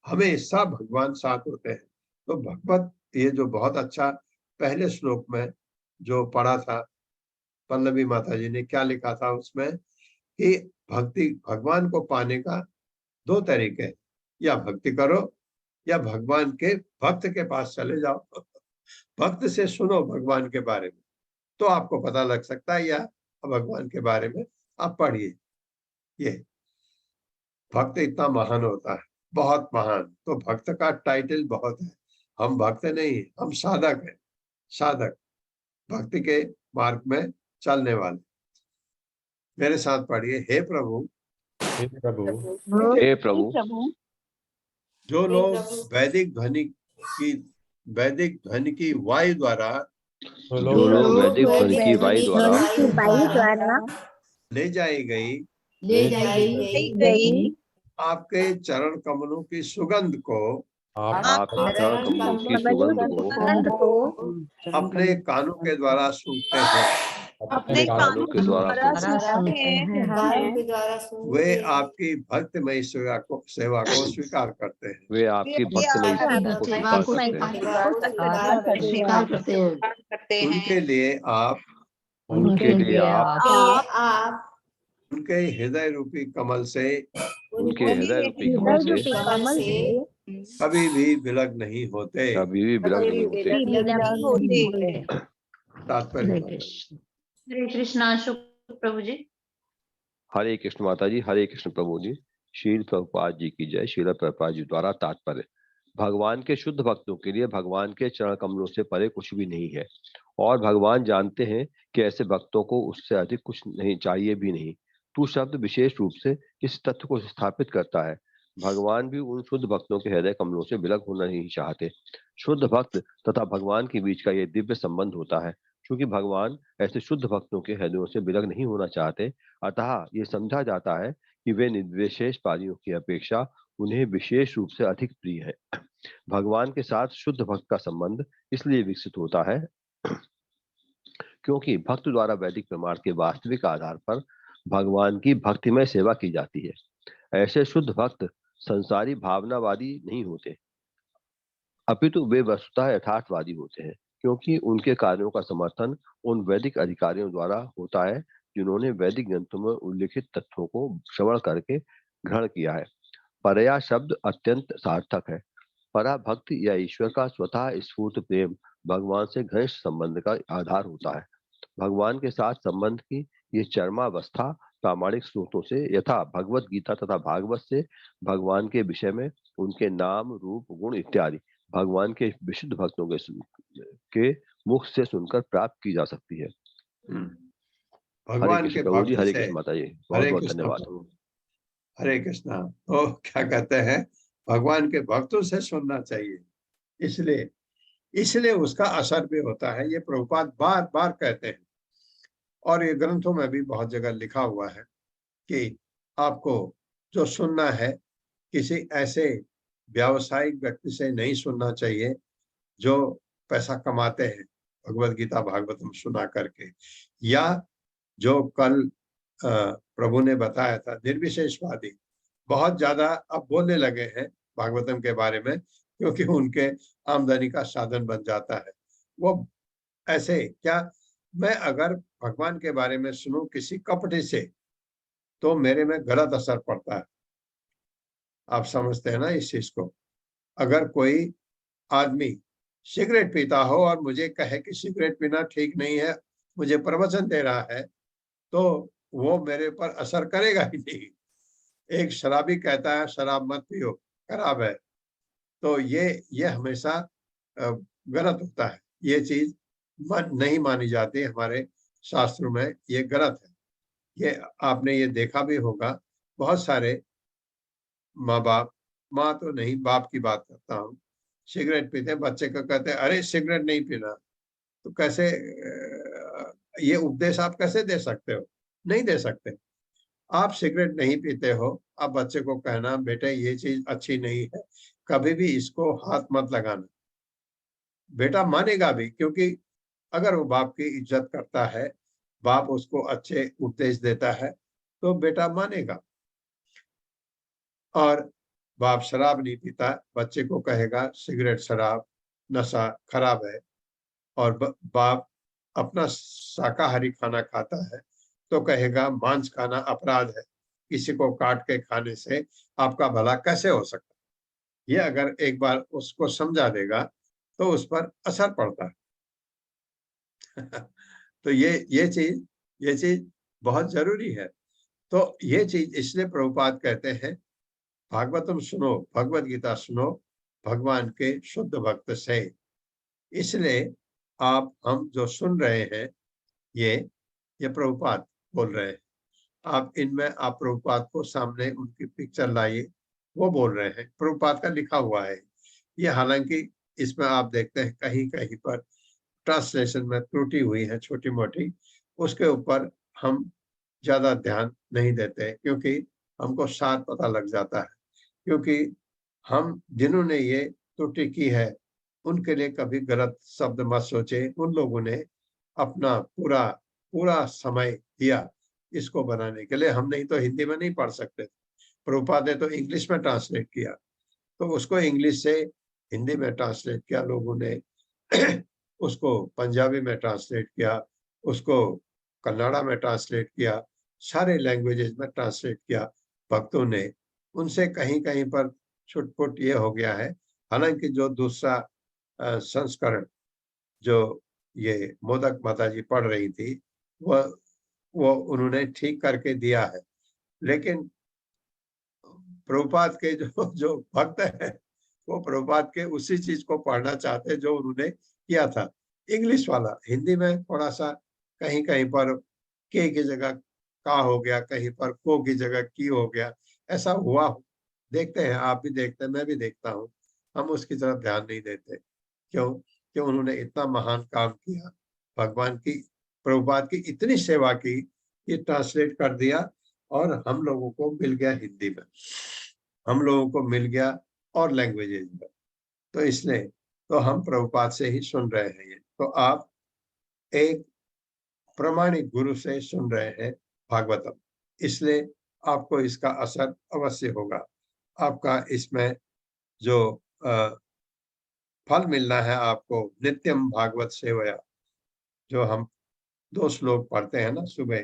हमेशा भगवान साथ होते हैं। तो भगवत ये जो बहुत अच्छा पहले श्लोक में जो पढ़ा था, पल्लवी माता जी ने क्या लिखा था उसमें कि भक्ति, भगवान को पाने का दो तरीके हैं, या भक्ति करो या भगवान के भक्त के पास चले जाओ। भक्त से सुनो भगवान के बारे में, तो आपको पता लग सकता है, या भगवान के बारे में आप पढ़िए। ये भक्त इतना महान होता है, बहुत महान। तो भक्त का टाइटल बहुत है, हम भक्त नहीं, हम साधक हैं, साधक, भक्ति के मार्ग में चलने वाले। मेरे साथ पढ़िए, हे प्रभु, हे प्रभु, जो लोग वैदिक ध्वनि की वायु द्वारा, जो लोग वैदिक ध्वनि की वायु द्वारा ले जाई गई आपके चरण कमलों की सुगंध को आपके चरण कमलों की सुगंध को अपने कानों के द्वारा सूंघते हैं, अपने कानों के द्वारा वे आपकी भक्तिमय सेवा को स्वीकार करते हैं। वे आपकी भक्तिमय सेवा को स्वीकार करते हैं। उनके लिए आप उनके हृदय रूपी कमल से कभी भी विलग नहीं होते। तात्पर्य हरे कृष्णा प्रभु जी। हरे कृष्ण माता जी, हरे कृष्ण प्रभु जी। श्रील प्रभुपाद जी की जय। श्रील प्रभुपाद जी द्वारा तात्पर्य, भगवान के शुद्ध भक्तों के लिए भगवान के चरण कमलों से परे कुछ भी नहीं है, और भगवान जानते हैं कि ऐसे भक्तों को उससे अधिक कुछ नहीं चाहिए भी नहीं। तू शब्द विशेष रूप से इस तथ्य को स्थापित करता है, भगवान भी उन शुद्ध भक्तों के हृदय कमलों से विलग होना नहीं चाहते। शुद्ध भक्त तथा भगवान के बीच का यह दिव्य संबंध होता है। क्योंकि भगवान ऐसे शुद्ध भक्तों के हृदयों से विलग नहीं होना चाहते, अतः ये समझा जाता है कि वे निर्विशेष प्राणियों की अपेक्षा उन्हें विशेष रूप से अधिक प्रिय है। भगवान के साथ शुद्ध भक्त का संबंध इसलिए विकसित होता है क्योंकि भक्त द्वारा वैदिक प्रमाण के वास्तविक आधार पर भगवान की भक्तिमय सेवा की जाती है। ऐसे शुद्ध भक्त संसारी भावनावादी नहीं होते, अपितु वे वस्तुतः यथार्थवादी होते हैं, क्योंकि उनके कार्यों का समर्थन उन वैदिक अधिकारियों द्वारा होता है जिन्होंने वैदिक ग्रंथों में उल्लिखित तथ्यों को श्रवण करके ग्रहण किया है। परया शब्द अत्यंत सार्थक है। परा भक्ति या ईश्वर का स्वतः स्फूर्त प्रेम भगवान से घनिष्ठ संबंध का आधार होता है। भगवान के साथ संबंध की ये चरमावस्था प्रामाणिक स्रोतों से यथा भगवत गीता तथा भागवत से भगवान के विषय में उनके नाम, रूप, गुण इत्यादि भगवान के विशुद्ध भक्तों के मुख से सुनकर प्राप्त की जा सकती है। भगवान के भक्त हरे से, कृष्ण माता जी, बहुत बहुत धन्यवाद। हरे कृष्णा। तो क्या कहते हैं, भगवान के भक्तों से सुनना चाहिए, इसलिए उसका असर भी होता है। ये प्रभुपाद बार बार कहते हैं, और ये ग्रंथों में भी बहुत जगह लिखा हुआ है कि आपको जो सुनना है किसी ऐसे व्यावसायिक व्यक्ति से नहीं सुनना चाहिए जो पैसा कमाते हैं भगवत गीता भागवतम सुना करके, या जो कल प्रभु ने बताया था निर्विशेषवादी बहुत ज्यादा अब बोलने लगे हैं भागवतम के बारे में, क्योंकि उनके आमदनी का साधन बन जाता है। वो ऐसे क्या, मैं अगर भगवान के बारे में सुनूं किसी कपटी से तो मेरे में गलत असर पड़ता है। आप समझते हैं ना इस चीज को। अगर कोई आदमी सिगरेट पीता हो और मुझे कहे कि सिगरेट पीना ठीक नहीं है, मुझे प्रवचन दे रहा है, तो वो मेरे पर असर करेगा ही नहीं। एक शराबी कहता है शराब मत पियो, खराब है, तो ये हमेशा गलत होता है। ये चीज नहीं मानी जाती हमारे शास्त्रों में, ये गलत है। ये आपने ये देखा भी होगा, बहुत सारे माँ बाप, माँ तो नहीं, बाप की बात करता हूँ, सिगरेट पीते, बच्चे को कहते हैं अरे सिगरेट नहीं पीना, तो कैसे ये उपदेश आप कैसे दे सकते हो? नहीं दे सकते। आप सिगरेट नहीं पीते हो, आप बच्चे को कहना बेटे ये चीज अच्छी नहीं है, कभी भी इसको हाथ मत लगाना। बेटा मानेगा भी, क्योंकि अगर वो बाप की इज्जत करता है, बाप उसको अच्छे उपदेश देता है, तो बेटा मानेगा। और बाप शराब नहीं पीता, बच्चे को कहेगा सिगरेट शराब नशा खराब है, और बाप अपना शाकाहारी खाना खाता है तो कहेगा मांस खाना अपराध है, किसी को काट के खाने से आपका भला कैसे हो सकता है। ये अगर एक बार उसको समझा देगा तो उस पर असर पड़ता है। तो ये चीज बहुत जरूरी है। तो ये चीज इसलिए प्रभुपाद कहते हैं भागवतम सुनो, भगवत गीता सुनो भगवान के शुद्ध भक्त से। इसलिए हम जो सुन रहे हैं ये प्रभुपाद बोल रहे हैं। आप इनमें आप प्रभुपाद को सामने उनकी पिक्चर लाइए, वो बोल रहे हैं, प्रभुपाद का लिखा हुआ है ये। हालांकि इसमें आप देखते हैं कहीं कहीं पर ट्रांसलेशन में त्रुटि हुई है छोटी मोटी, उसके ऊपर हम ज्यादा ध्यान नहीं देते क्योंकि हमको सार पता लग जाता है। क्योंकि हम जिन्होंने ये त्रुटि की है उनके लिए कभी गलत शब्द मत सोचे। उन लोगों ने अपना पूरा पूरा समय दिया इसको बनाने के लिए। हम नहीं तो हिंदी में नहीं पढ़ सकते। प्रभुपाद ने तो इंग्लिश में ट्रांसलेट किया, तो उसको इंग्लिश से हिंदी में ट्रांसलेट किया लोगों ने। उसको पंजाबी में ट्रांसलेट किया, उसको कन्नड़ा में ट्रांसलेट किया, सारे लैंग्वेजेस में ट्रांसलेट किया भक्तों ने। उनसे कहीं कहीं पर छुटपुट ये हो गया है। हालांकि जो दूसरा संस्करण जो ये मोदक माता जी पढ़ रही थी वो उन्होंने ठीक करके दिया है। लेकिन प्रभुपाद के जो जो भक्त है वो प्रभुपाद के उसी चीज को पढ़ना चाहते जो उन्होंने किया था। इंग्लिश वाला हिंदी में थोड़ा सा कहीं कहीं पर के की जगह का हो गया, कहीं पर को की जगह की हो गया, ऐसा हुआ। देखते हैं, आप भी देखते हैं, मैं भी देखता हूँ। हम उसकी तरफ ध्यान नहीं देते। क्यों? कि उन्होंने इतना महान काम किया, भगवान की प्रभुपाद की इतनी सेवा की, ये ट्रांसलेट कर दिया और हम लोगों को मिल गया हिंदी में, हम लोगों को मिल गया और लैंग्वेजेज में। तो इसलिए तो हम प्रभुपाद से ही सुन रहे हैं। ये तो आप एक प्रामाणिक गुरु से सुन रहे हैं भागवतम, इसलिए आपको इसका असर अवश्य होगा। आपका इसमें जो फल मिलना है आपको, नित्यम भागवत सेवया, जो हम 2 श्लोक पढ़ते हैं ना सुबह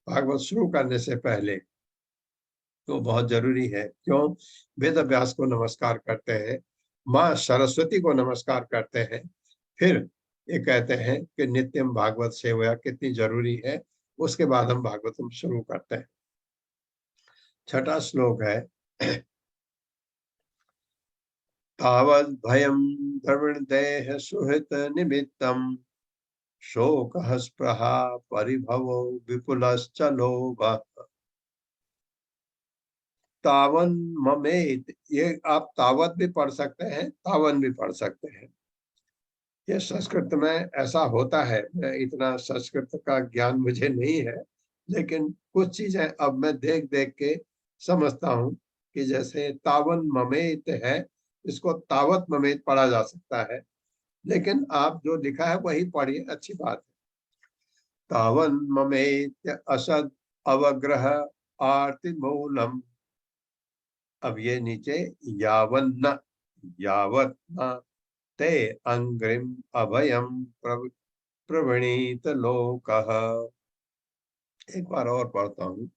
भागवत शुरू करने से पहले, तो बहुत जरूरी है। क्यों? वेद व्यास को नमस्कार करते हैं, माँ सरस्वती को नमस्कार करते हैं, फिर ये कहते हैं कि नित्यम भागवत सेवया कितनी जरूरी है, उसके बाद हम भागवतम शुरू करते हैं। 6वां श्लोक है तावद् भयं द्रविणदेह सुहृत निमित्तम् शोकः स्पृहा परिभवो विपुलश्च लोभः तावन ममेत। ये आप तावत भी पढ़ सकते हैं, तावन भी पढ़ सकते हैं। ये संस्कृत में ऐसा होता है। मैं इतना संस्कृत का ज्ञान मुझे नहीं है, लेकिन कुछ चीजें अब मैं देख देख के समझता हूँ कि जैसे तावन ममेत है, इसको तावत ममेत पढ़ा जा सकता है। लेकिन आप जो लिखा है वही पढ़िए, अच्छी बात है। तावन ममेत असद अवग्रह आर्ति मूलम। अब ये नीचे यावन्न, यावत् न ते अंग्रिम अभयम प्रवणीत लोकः। एक बार और पढ़ता हूँ।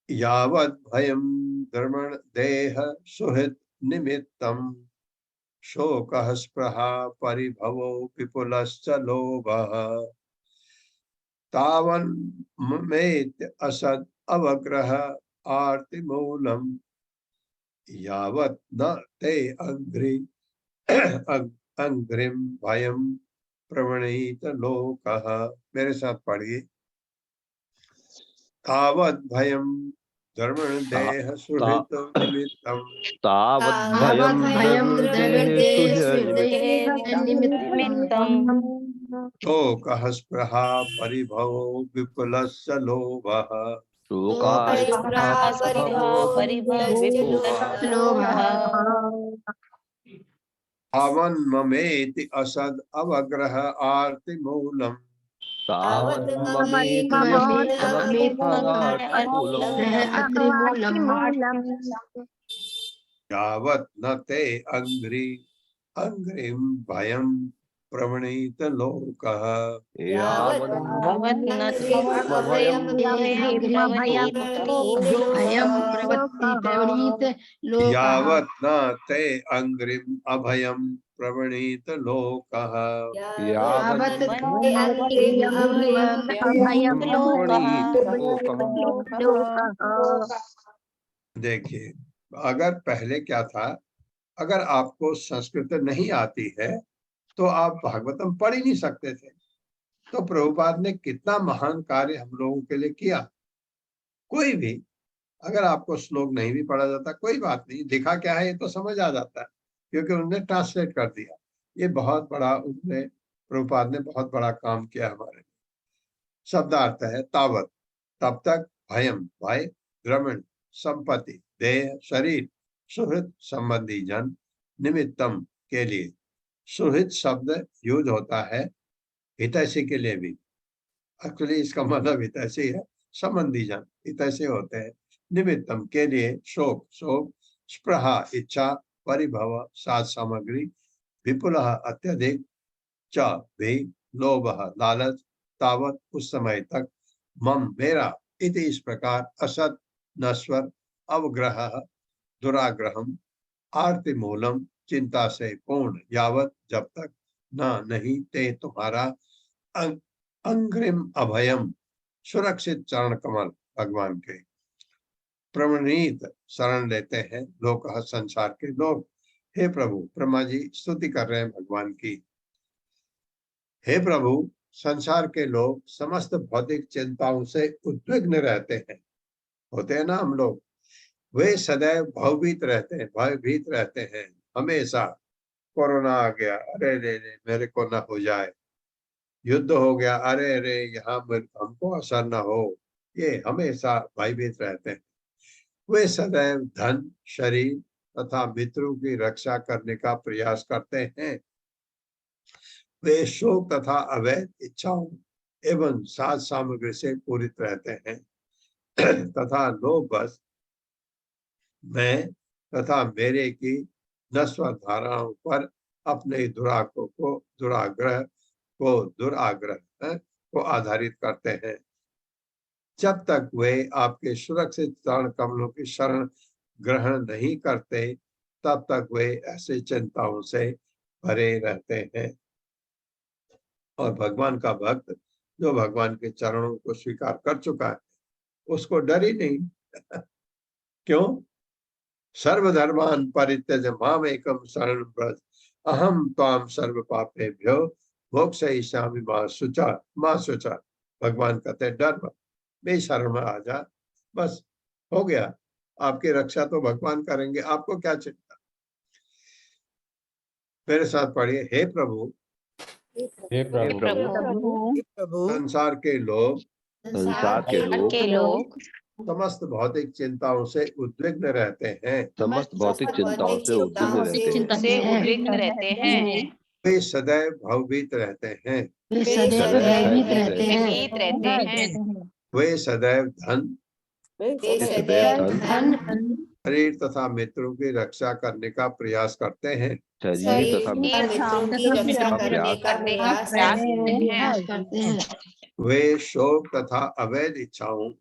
यावत् भयं धर्मण देह सुहृद निमित्तम शोकः स्पृहा परिभवो विपुलश्च लोभः तावन्मेत्य असद अवग्रह आर्तिमूलम यावत् न ते अंग्रिम भयं प्रवणीत लोकः। मेरे साथ पढ़िए। तावत् भयं धर्मण देह सुहृद निमित्तम तावद्भयं निमित्तं शोकः स्पृहा परिभवो विपुलस्य लोभः तावन्ममेति असद अवग्रह आर्तिमूलम् यावत् न ते अंग्रिम भयं प्रवणीत लोकः। यावत् न ते अंग्रिम अभयं प्रवणीत लोकः। देखिए, अगर पहले क्या था, अगर आपको संस्कृत नहीं आती है तो आप भागवतम पढ़ ही नहीं सकते थे। तो प्रभुपाद ने कितना महान कार्य हम लोगों के लिए किया। कोई भी अगर आपको श्लोक नहीं भी पढ़ा जाता, कोई बात नहीं, लिखा क्या है ये तो समझ आ जाता है, क्योंकि उन्होंने ट्रांसलेट कर दिया। ये बहुत बड़ा, उन्होंने प्रभुपाद ने बहुत बड़ा काम किया हमारे लिए। शब्दार्थ है तावत, तब तक, भयम भय, द्रमण संपत्ति, देह शरीर, सुहृद संबंधी जन, निमित्तम के लिए। सुहृद शब्द यूज होता है हितैषी के लिए भी। एक्चुअली इसका मतलब हितैषी है, संबंधी जन हितैषी होते हैं। निमित्तम के लिए, शोक शोक, स्पृहा इच्छा, परिभव साध सामग्री, विपुल अत्यधिक, च भी, लोभ लालच, तावत उस समय तक, मम मेरा, इति इस प्रकार, असत नश्वर, अवग्रह दुराग्रहम, आर्ति मूलम चिंता से पूर्ण, यावत जब तक, न नहीं ते तुम्हारा, अंग्रिम अभयम सुरक्षित चरण कमल भगवान के, प्रवणीत शरण लेते हैं लोक संसार के लोग। हे प्रभु, ब्रह्मा जी स्तुति कर रहे हैं भगवान की। हे प्रभु, संसार के लोग समस्त भौतिक चिंताओं से उद्विग्न रहते हैं, होते हैं ना हम लोग। वे सदैव भयभीत रहते हैं, भयभीत रहते हैं हमेशा। कोरोना आ गया, अरे रे रे मेरे को ना हो जाए। युद्ध हो गया, अरे अरे यहाँ हमको असर न हो। ये हमेशा भयभीत रहते हैं। वे सदैव धन, शरीर तथा मित्रों की रक्षा करने का प्रयास करते हैं। वे शोक तथा अवैध इच्छाओं एवं साज सामग्री से पूरित रहते हैं तथा लोभवश मैं तथा मेरे की नश्वर धाराओं पर अपने दुराग्रह को आधारित करते हैं। जब तक वे आपके सुरक्षित चरण कमलों की शरण ग्रहण नहीं करते, तब तक वे ऐसे चिंताओं से भरे रहते हैं। और भगवान का भक्त जो भगवान के चरणों को स्वीकार कर चुका है, उसको डर ही नहीं। क्यों? सर्वधर्मान परित्यज माम एकम शरणं व्रज अहम त्वाम सर्व पापेभ्यो मोक्षयिष्यामि मा शुचा। भगवान कहते हैं डर मत, मेरी शरण में आ जा, बस हो गया। आपकी रक्षा तो भगवान करेंगे, आपको क्या चिंता। मेरे साथ पढ़िए। हे प्रभु, संसार के लोग समस्त भौतिक चिंताओं से उद्विग्न रहते हैं। वे सदैव भयभीत रहते हैं। वे सदैव धन, शरीर तथा मित्रों की रक्षा करने का प्रयास करते हैं। शरीर तथा मित्रों की रक्षा करने का प्रयास करते हैं। वे शोक तथा अवैध इच्छाओं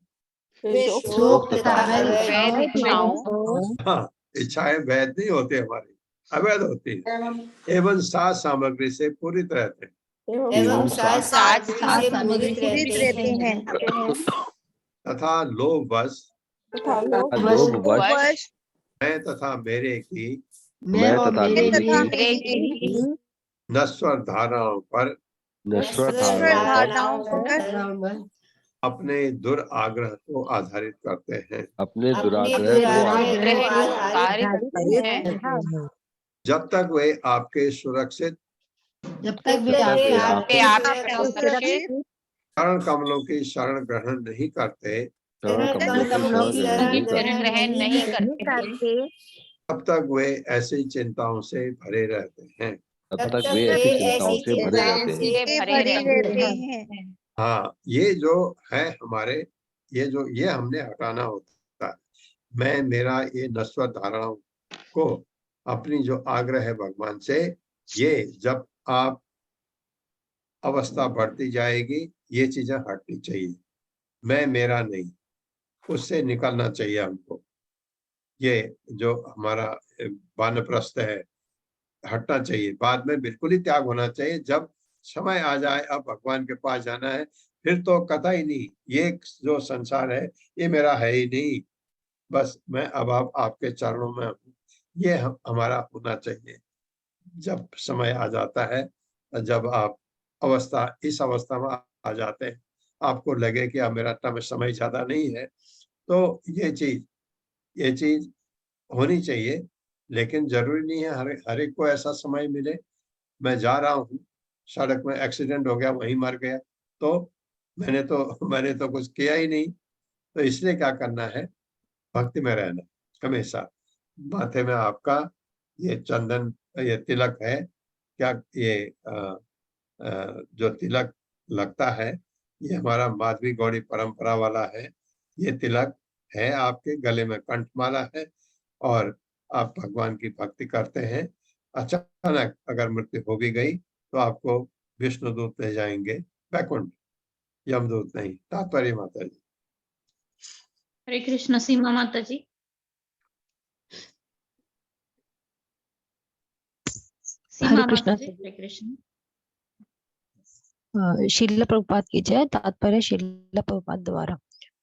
वे शोक तथा अवैध इच्छाओं हाँ, इच्छाएं वैध नहीं होती हमारी, अवैध होती है, एवं साज सामग्री से पूरित रहते हैं। एवं साज सामग्री से पूरित रहते हैं। तथा लोभवश लोभवश मैं तथा मेरे की मैं तथा मेरे की नश्वर धारणाओं पर नश्वर धारणाओं पर अपने दुराग्रह को आधारित करते हैं। अपने दुराग्रह को जब तक वे आपके सुरक्षित चरण कमलों की शरण ग्रहण नहीं करते, तब तक वे ऐसी चिंताओं से भरे रहते हैं। तब तक वे ऐसी चिंताओं से भरे रहते हैं। हाँ, ये जो है हमारे, ये हमने हटाना होता है। मैं मेरा ये नश्वर धारणाओं को, अपनी जो आग्रह है भगवान से, ये जब आप अवस्था बढ़ती जाएगी, ये चीजें हटनी चाहिए। मैं मेरा नहीं, उससे निकलना चाहिए हमको। ये जो हमारा वानप्रस्थ है, हटना चाहिए। बाद में बिल्कुल ही त्याग होना चाहिए। जब समय आ जाए अब भगवान के पास जाना है, फिर तो कतई ही नहीं, ये जो संसार है ये मेरा है ही नहीं, बस मैं अब आप आपके चरणों में हूँ, ये हमारा होना चाहिए। जब समय आ जाता है, जब आप इस अवस्था में आ जाते हैं, आपको लगे कि अब मेरा समय ज्यादा नहीं है, तो ये चीज होनी चाहिए। लेकिन जरूरी नहीं है हर एक को ऐसा समय मिले। मैं जा रहा हूँ, सड़क में एक्सीडेंट हो गया, वहीं मर गया, तो मैंने तो कुछ किया ही नहीं। तो इसलिए क्या करना है, भक्ति में रहना हमेशा। माथे में आपका ये चंदन, ये तिलक है क्या, ये जो तिलक लगता है, ये हमारा माधवी गौड़ी परंपरा वाला है। ये तिलक है, आपके गले में कंठमाला है, और आप भगवान की भक्ति करते हैं। अचानक अगर मृत्यु हो भी गई तो आपको विष्णुदूत ले जाएंगे वैकुंठ, यमदूत नहीं। तात्पर्य माता जी। हरे कृष्ण सीमा माता जी। हरे कृष्ण। हरे कृष्ण। श्रील प्रभुपाद की जय। तात्पर्य श्रील प्रभुपाद द्वारा।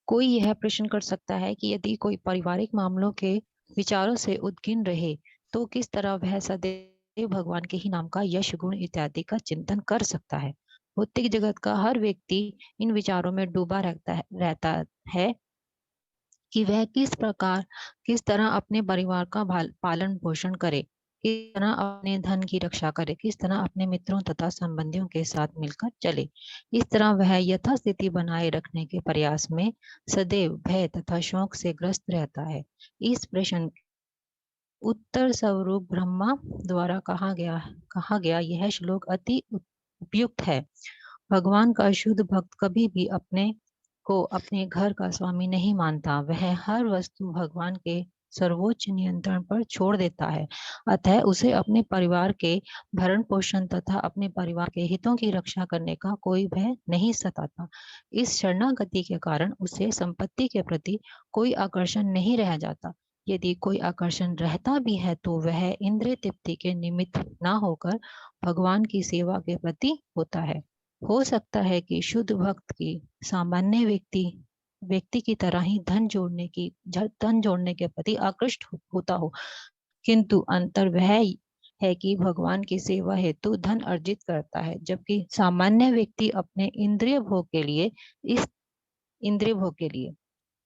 कोई यह प्रश्न कर सकता है कि यदि कोई पारिवारिक मामलों के विचारों से उद्विग्न रहे तो किस तरह वह सदैव भगवान के ही नाम का यश गुण इत्यादि का चिंतन कर सकता है। भौतिक जगत का हर व्यक्ति इन विचारों में डूबा रहता है कि वह किस तरह अपने परिवार का पालन पोषण करे, किस तरह अपने धन की रक्षा करे, किस तरह अपने मित्रों तथा संबंधियों के साथ मिलकर चले। इस तरह वह यथास्थिति बनाए रखने के प्रयास में सदैव भय तथा शोक से ग्रस्त रहता है। इस प्रश्न उत्तर स्वरूप ब्रह्मा द्वारा कहा गया यह श्लोक अति उपयुक्त है। भगवान का शुद्ध भक्त कभी भी अपने को अपने घर का स्वामी नहीं मानता। वह हर वस्तु भगवान के सर्वोच्च नियंत्रण पर छोड़ देता है। अतः उसे अपने परिवार के भरण पोषण तथा अपने परिवार के हितों की रक्षा करने का कोई भय नहीं सताता। इस शरणागति के कारण उसे संपत्ति के प्रति कोई आकर्षण नहीं रह जाता। यदि कोई आकर्षण रहता भी है तो वह इंद्रिय तृप्ति के निमित्त न होकर भगवान की सेवा के प्रति होता है। हो सकता है कि शुद्ध भक्त की सामान्य व्यक्ति की तरह ही धन जोड़ने के प्रति आकृष्ट होता हो, किंतु अंतर वह है कि भगवान की सेवा हेतु धन अर्जित करता है, जबकि सामान्य व्यक्ति अपने इंद्रिय भोग के लिए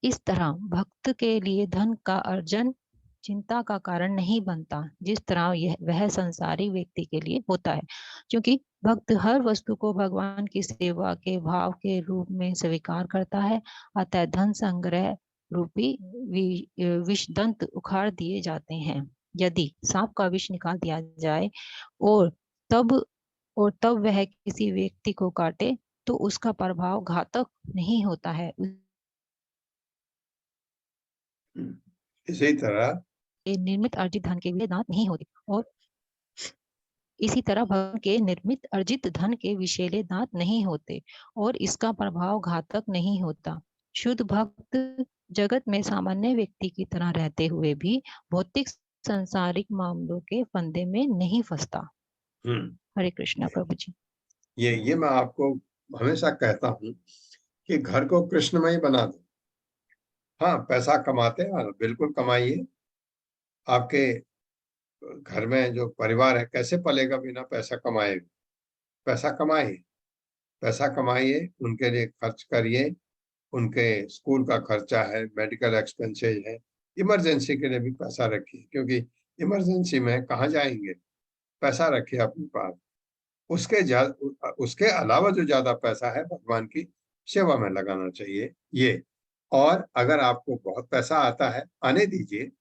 इस तरह भक्त के लिए धन का अर्जन चिंता का कारण नहीं बनता, जिस तरह वह संसारी व्यक्ति के लिए होता है। क्योंकि भक्त हर वस्तु को भगवान की सेवा के भाव के रूप में स्वीकार करता है, अतः धन संग्रह रूपी विषदंत उखाड़ दिए जाते हैं। यदि सांप का विष निकाल दिया जाए और तब वह किसी व्यक्ति को काटे तो उसका प्रभाव घातक नहीं होता है। इसी तरह के निर्मित अर्जित धन के विषय दांत नहीं होते और इसी तरह भगवान के निर्मित अर्जित धन के विषैले दांत नहीं होते और इसका प्रभाव घातक नहीं होता। शुद्ध भक्त जगत में सामान्य व्यक्ति की तरह रहते हुए भी भौतिक सांसारिक मामलों के फंदे में नहीं फंसता। हरे कृष्णा प्रभु जी। ये मैं आपको हमेशा कहता हूँ कि घर को कृष्णमय बना दो। हाँ, पैसा कमाते हैं, बिल्कुल कमाइए। आपके घर में जो परिवार है कैसे पलेगा बिना पैसा कमाए? पैसा कमाइए, पैसा कमाइए, उनके लिए खर्च करिए। उनके स्कूल का खर्चा है, मेडिकल एक्सपेंसेस है, इमरजेंसी के लिए भी पैसा रखिए, क्योंकि इमरजेंसी में कहाँ जाएंगे? पैसा रखिए अपने पास। उसके अलावा जो ज्यादा पैसा है भगवान की सेवा में लगाना चाहिए ये। और अगर आपको बहुत पैसा आता है, आने दीजिए,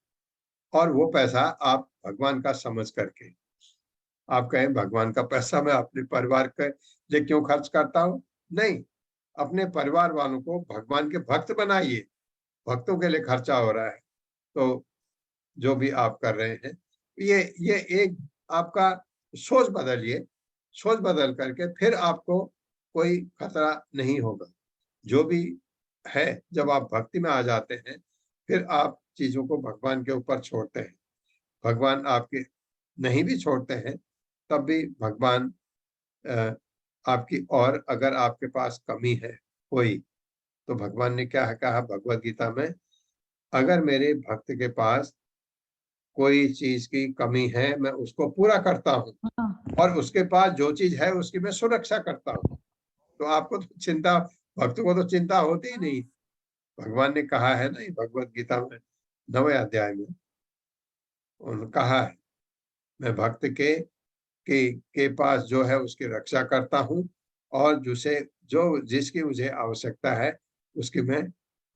और वो पैसा आप भगवान का समझ करके, आप कहें भगवान का पैसा मैं अपने परिवार के लिए क्यों खर्च करता हूँ? नहीं, अपने परिवार वालों को भगवान के भक्त बनाइए। भक्तों के लिए खर्चा हो रहा है, तो जो भी आप कर रहे हैं, ये एक आपका सोच बदलिए। सोच बदल करके फिर आपको कोई खतरा नहीं होगा। जो भी है, जब आप भक्ति में आ जाते हैं, फिर आप चीजों को भगवान के ऊपर छोड़ते हैं। भगवान आपके नहीं भी छोड़ते हैं, तब भी भगवान आपकी, और अगर आपके पास कमी है कोई, तो भगवान ने क्या कहा भगवत गीता में? अगर मेरे भक्त के पास कोई चीज की कमी है, मैं उसको पूरा करता हूँ, और उसके पास जो चीज है उसकी मैं सुरक्षा करता हूँ। तो आपको तो चिंता, भक्त को तो चिंता होती ही नहीं। भगवान ने कहा है ना भगवत गीता में 9वें अध्याय में, उन्होंने कहा है, मैं भक्त के पास जो है उसकी रक्षा करता हूँ, और जिसकी मुझे आवश्यकता है उसकी मैं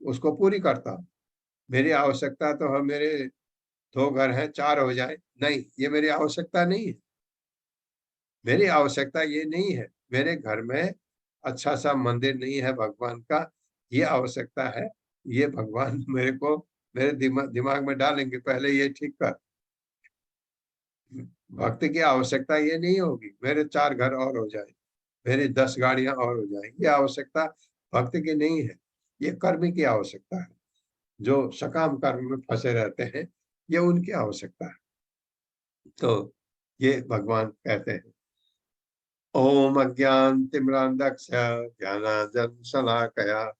उसको पूरी करता हूँ। मेरी आवश्यकता तो है मेरे 2 घर हैं, 4 हो जाए, नहीं, ये मेरी आवश्यकता नहीं है। मेरी आवश्यकता ये नहीं है, मेरे घर में अच्छा सा मंदिर नहीं है भगवान का, ये आवश्यकता है। ये भगवान मेरे को मेरे दिमाग में डालेंगे, पहले ये ठीक कर। भक्ति की आवश्यकता ये नहीं होगी मेरे 4 घर और हो जाए, मेरी 10 गाड़ियां और हो जाए, ये आवश्यकता भक्ति की नहीं है। ये कर्म की आवश्यकता है। जो सकाम कर्म में फंसे रहते हैं, ये उनकी आवश्यकता है। तो ये भगवान कहते हैं, ओम अज्ञानतिमिरान्धस्य ज्ञानाञ्जनशलाकया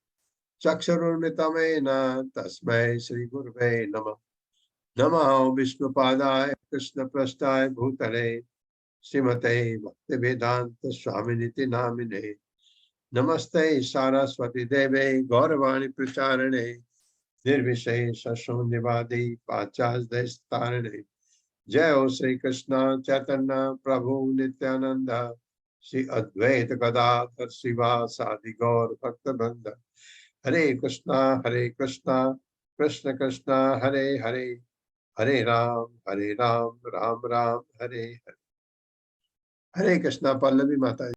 चक्षुरुन्मिलितं तस्मै श्रीगुरवे नमः। नमः विष्णुपादाय कृष्णप्रेष्ठाय भूतले श्रीमते भक्तिवेदांत स्वामिनिति नामिने। नमस्ते सारस्वती देवे गौरवाणी प्रचारिणे निर्विशेष शून्यवादी पाश्चात्य। जय हो श्री कृष्ण चैतन्य प्रभु नित्यानंद श्री अद्वैत गदाधर शिवासादि गौर भक्त वृंद। हरे कृष्णा कृष्ण कृष्णा हरे हरे, हरे राम राम राम हरे हरे। हरे कृष्णा। पल्लवी माता।